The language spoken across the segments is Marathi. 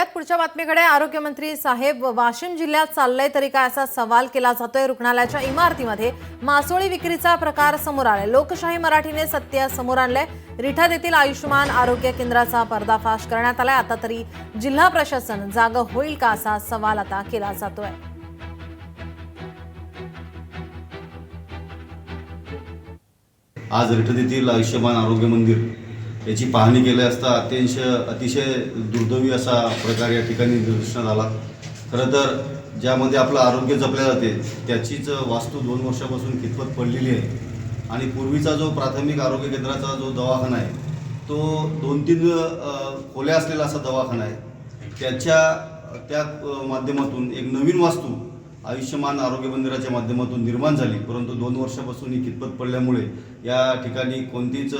वळूयात पुढच्या बातमीकडे। आरोग्यमंत्री साहेब, वाशिम जिल्ह्यात चाललंय तरी काय असा सवाल केला जातोय। रुग्णालयाच्या इमारतीमध्ये मासोळी विक्रीचा प्रकार समोर आलाय। लोकशाही मराठीने सत्य समोर आणलंय। रिठाद येथील आयुष्यमान आरोग्य केंद्राचा पर्दाफाश करण्यात आलाय। आता तरी जिल्हा प्रशासन जागं होईल का असा सवाल आता केला जातोय। आज रिठाद येथील आयुष्यमान आरोग्य मंदिर याची पाहणी केली असता अतिशय दुर्दैवी असा प्रकार या ठिकाणी निदर्शनास आला। खरं तर ज्यामध्ये आपलं आरोग्य जपले जाते त्याचीच वास्तू 2 वर्षापासून कितपत पडलेली आहे आणि पूर्वीचा जो प्राथमिक आरोग्य केंद्राचा जो दवाखाना आहे तो 2-3 खोल्या असलेला असा दवाखाना आहे। त्या माध्यमातून एक नवीन वास्तू आयुष्यमान आरोग्य मंदिराच्या माध्यमातून निर्माण झाली, परंतु 2 वर्षापासून ही कितपत पडल्यामुळे या ठिकाणी कोणतीच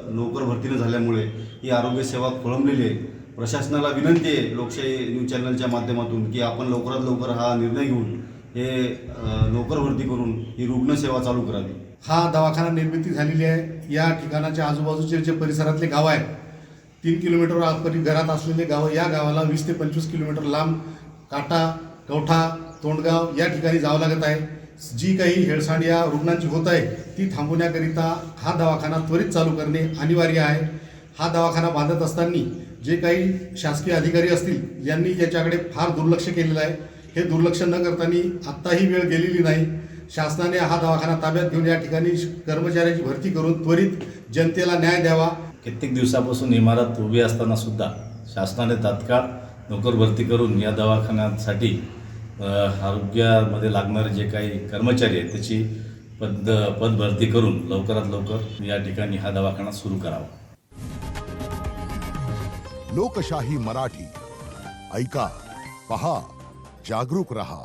नोकर भरती न झाल्यामुळे ही आरोग्य सेवा खोळंबलेली आहे। प्रशासनाला विनंती आहे लोकशाही न्यूज चॅनलच्या माध्यमातून की आपण लवकरात लवकर हा निर्णय घेऊन हे नोकर भरती करून ही रुग्णसेवा चालू करावी। हा दवाखाना निर्मिती झालेली आहे। या ठिकाणाच्या आजूबाजूचे जे परिसरातले गाव आहेत, 3 किलोमीटर घरात असलेले गाव, या गावाला 20 ते 25 किलोमीटर लांब काटा, कवठा, तोंडगाव या ठिकाणी जावं लागत आहे। जी काही हेळसांड या रुग्णांची होत आहे ती थांबवण्याकरिता हा दवाखाना त्वरित चालू करणे अनिवार्य आहे। हा दवाखाना बांधत असताना जे काही शासकीय अधिकारी असतील यांनी याच्याकडे फार दुर्लक्ष केलेलं आहे। हे दुर्लक्ष न करताना आत्ताही वेळ गेलेली नाही। शासनाने हा दवाखाना ताब्यात घेऊन या ठिकाणी कर्मचाऱ्यांची भरती करून त्वरित जनतेला न्याय द्यावा। कित्येक दिवसापासून इमारत उभी असताना सुद्धा शासनाने तात्काळ नोकर भरती करून या दवाखान्यासाठी आरोग्यामध्ये लागणारे जे काही कर्मचारी आहेत त्याची पदभरती करून लवकरात लवकर या ठिकाणी हा दवाखाना सुरू करावा। लोकशाही मराठी ऐका, पहा, जागरूक रहा।